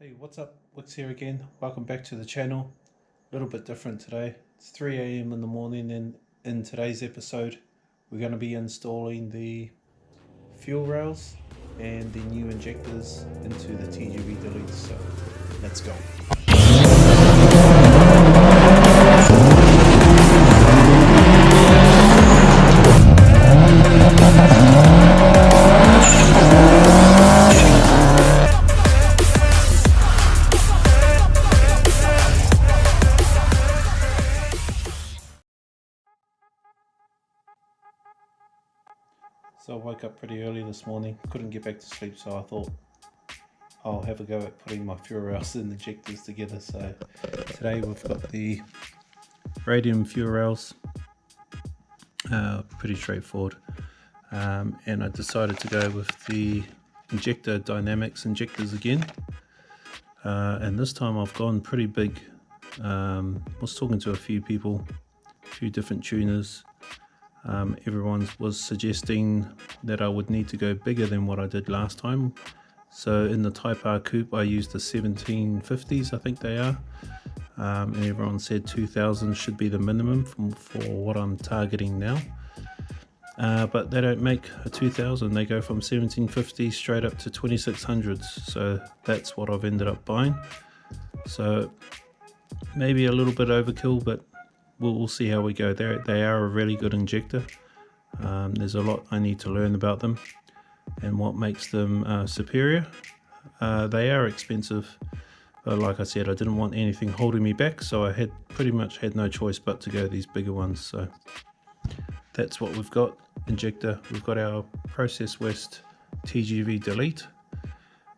Hey, what's up? Wix here again. Welcome back to the channel. A little bit different today. It's 3 a.m. in the morning, and in today's episode we're going to be installing the fuel rails and the new injectors into the TGV deletes. So let's go. So I woke up pretty early this morning, couldn't get back to sleep, so I thought I'll have a go at putting my fuel rails and injectors together. So today we've got the Radium fuel rails, pretty straightforward, and I decided to go with the Injector Dynamics Injectors again, and this time I've gone pretty big. Was talking to a few people, a few different tuners. Everyone was suggesting that I would need to go bigger than what I did last time. So in the Type R coupe I used the 1750s, I think they are, and everyone said 2000 should be the minimum for what I'm targeting now. But they don't make a 2000, they go from 1750 straight up to 2600s, so that's what I've ended up buying. So maybe a little bit overkill, but we'll see how we go. They are a really good injector. There's a lot I need to learn about them and what makes them superior. They are expensive, but like I said, I didn't want anything holding me back, so I had pretty much had no choice but to go these bigger ones. So that's what we've got. Injector, we've got our Process West TGV delete.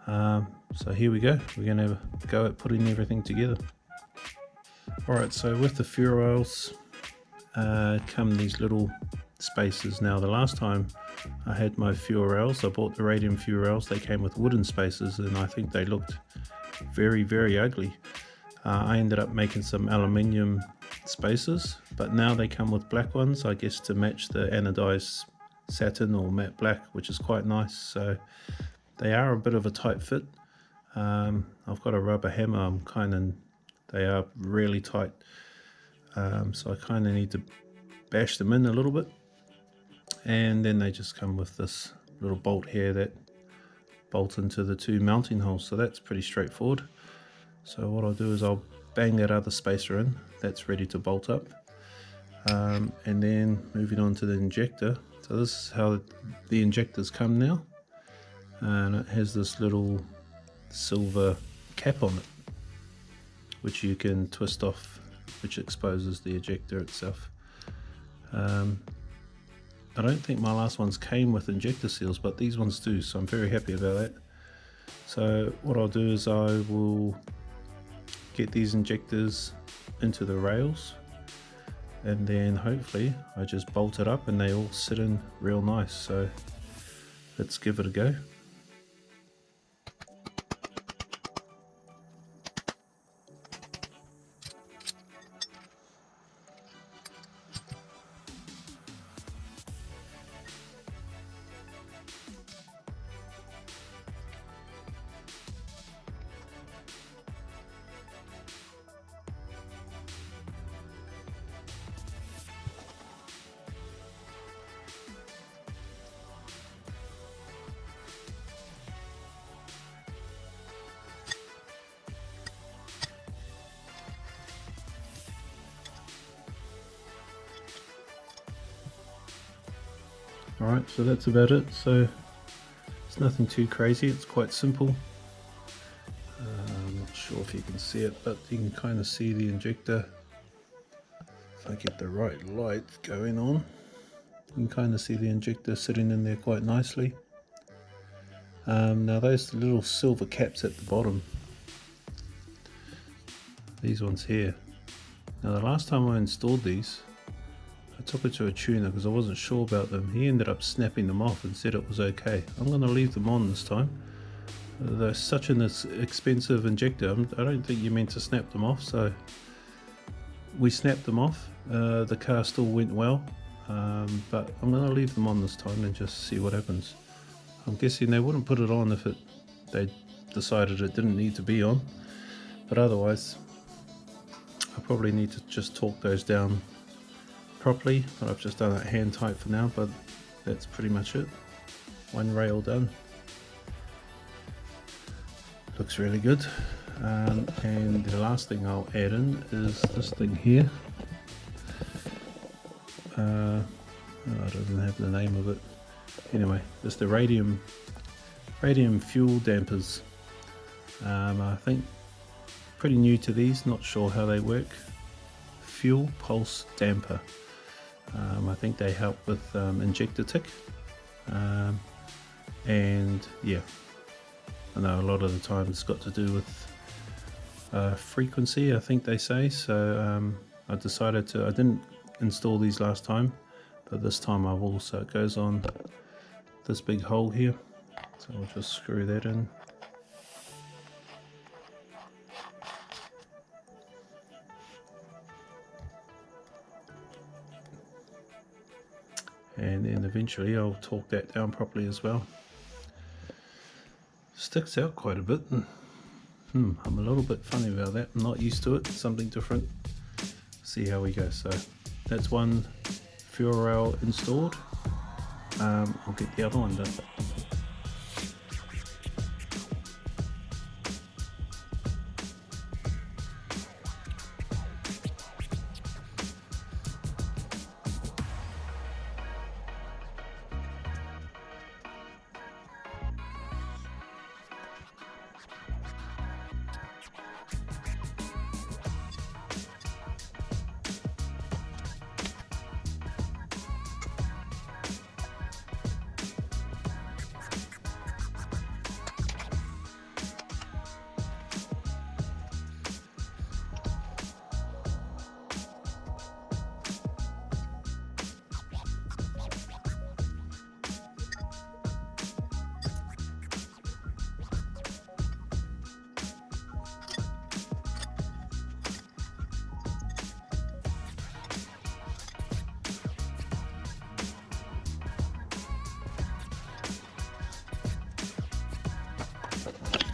So here we go, we're going to go at putting everything together. Alright, so with the fuel rails come these little spacers. Now the last time I had my fuel rails, I bought the Radium fuel rails, they came with wooden spacers and I think they looked very ugly. I ended up making some aluminium spacers, but now they come with black ones, I guess to match the anodized satin or matte black, which is quite nice. So they are a bit of a tight fit. I've got a rubber hammer, they are really tight, so I kind of need to bash them in a little bit, and then they just come with this little bolt here that bolts into the two mounting holes, so that's pretty straightforward. So what I'll do is I'll bang that other spacer in, that's ready to bolt up, and then moving on to the injector. So this is how the injectors come now, and it has this little silver cap on it which you can twist off, which exposes the ejector itself. I don't think my last ones came with injector seals, but these ones do, so I'm very happy about that. So what I'll do is I will get these injectors into the rails, and then hopefully I just bolt it up and they all sit in real nice. So let's give it a go. Alright, so that's about it. So it's nothing too crazy, it's quite simple. I'm not sure if you can see it, but you can kind of see the injector. If I get the right light going on, you can kind of see the injector sitting in there quite nicely. Now those little silver caps at the bottom, these ones here. Now the last time I installed these, I took it to a tuner because I wasn't sure about them. He ended up snapping them off and said it was okay. I'm going to leave them on this time. They're such an expensive injector, I don't think you're meant to snap them off, so we snapped them off. The car still went well, but I'm going to leave them on this time and just see what happens. I'm guessing they wouldn't put it on if they decided it didn't need to be on, but otherwise I probably need to just torque those down properly, but I've just done it hand tight for now. But that's pretty much it. One rail done. Looks really good. And the last thing I'll add in is this thing here. I don't have the name of it. Anyway, it's the Radium Fuel Dampers. I think pretty new to these, not sure how they work. Fuel Pulse Damper. I think they help with injector tick. And yeah, I know a lot of the time it's got to do with frequency, I think they say. So I decided I didn't install these last time, but this time I will. So it goes on this big hole here, so I'll just screw that in. And then eventually I'll torque that down properly as well. Sticks out quite a bit. I'm a little bit funny about that. I'm not used to it. Something different. See how we go. So that's one fuel rail installed. I'll get the other one done.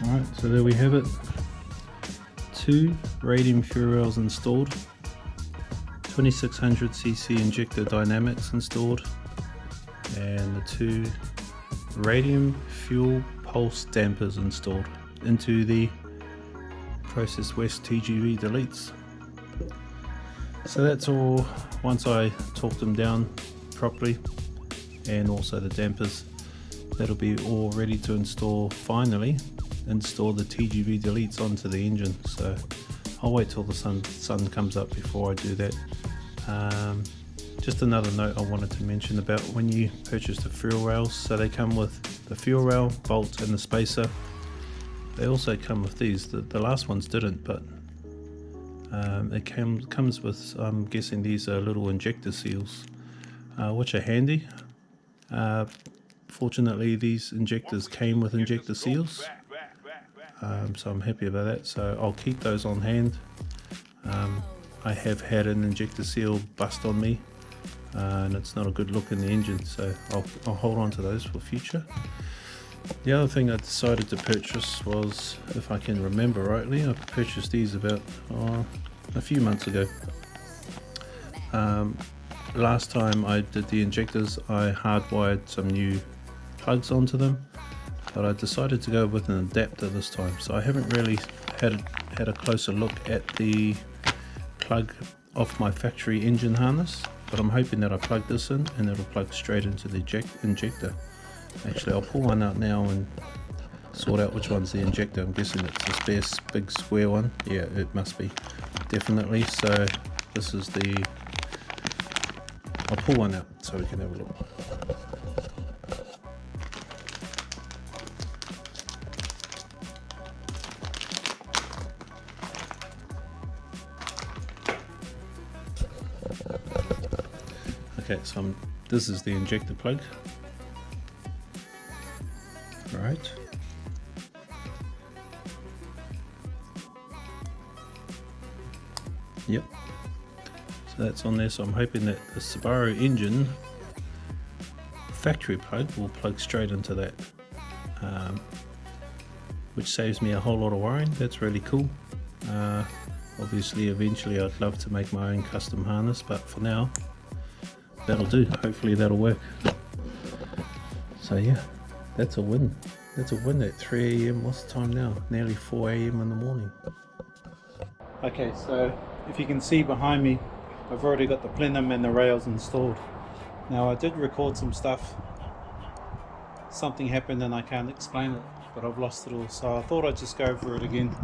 Alright, so there we have it. 2 Radium fuel rails installed, 2600cc Injector Dynamics installed, and the 2 Radium Fuel Pulse Dampers installed into the Process West TGV deletes. So that's all. Once I torque them down properly, and also the dampers, that'll be all ready to install. Finally install the TGV deletes onto the engine. So I'll wait till the sun comes up before I do that. Just another note I wanted to mention about when you purchase the fuel rails. So they come with the fuel rail, bolt and the spacer. They also come with these. The last ones didn't, but it comes with, I'm guessing these are little injector seals, which are handy. Fortunately these injectors came with injector seals, so I'm happy about that. So I'll keep those on hand. I have had an injector seal bust on me, and it's not a good look in the engine, so I'll hold on to those for future. The other thing I decided to purchase was, if I can remember rightly, I purchased these about a few months ago. Last time I did the injectors, I hardwired some new plugs onto them, but I decided to go with an adapter this time. So I haven't really had a closer look at the plug off my factory engine harness, but I'm hoping that I plug this in and it'll plug straight into the injector. Actually, I'll pull one out now and sort out which one's the injector. I'm guessing it's the spare big square one. Yeah, it must be, definitely. So this is the, I'll pull one out so we can have a look. Okay, so this is the injector plug. Right. Yep. So that's on there. So I'm hoping that the Subaru engine factory plug will plug straight into that. which saves me a whole lot of wiring. That's really cool. Obviously eventually I'd love to make my own custom harness, but for now that'll do. Hopefully that'll work. So yeah, that's a win. That's a win at 3 AM. What's the time now? Nearly 4 AM in the morning. Okay, so if you can see behind me, I've already got the plenum and the rails installed. Now I did record some stuff. Something happened and I can't explain it, but I've lost it all, so I thought I'd just go over it again.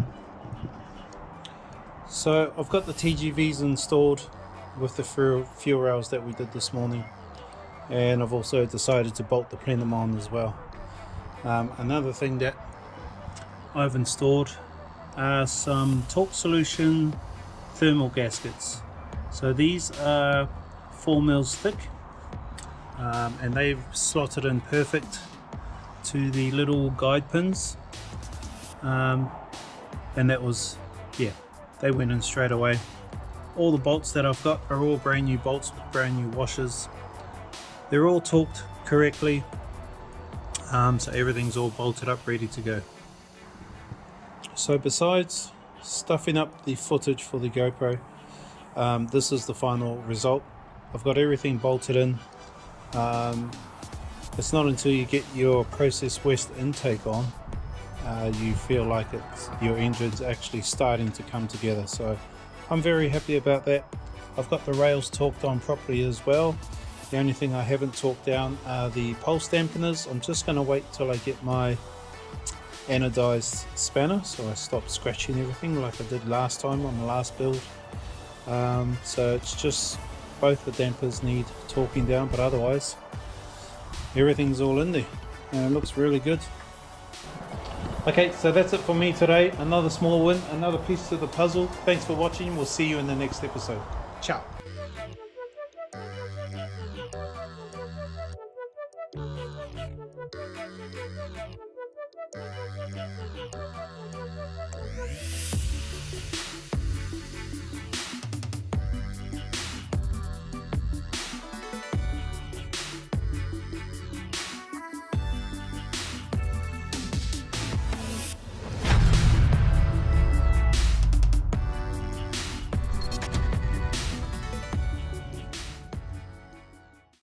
So I've got the TGVs installed with the fuel rails that we did this morning, and I've also decided to bolt the plenum on as well. Another thing that I've installed are some torque solution thermal gaskets. So these are 4 mils thick, and they've slotted in perfect to the little guide pins, and that was, yeah, they went in straight away. All the bolts that I've got are all brand new bolts with brand new washers. They're all torqued correctly, so everything's all bolted up, ready to go. So besides stuffing up the footage for the GoPro, this is the final result. I've got everything bolted in. It's not until you get your Process West intake on you feel like your engine's actually starting to come together. So I'm very happy about that. I've got the rails torqued on properly as well. The only thing I haven't torqued down are the pulse dampeners. I'm just going to wait till I get my anodized spanner, so I stop scratching everything like I did last time on the last build. So it's just both the dampers need torquing down, but otherwise everything's all in there and it looks really good. Okay, so that's it for me today. Another small win, another piece to the puzzle. Thanks for watching. We'll see you in the next episode. Ciao.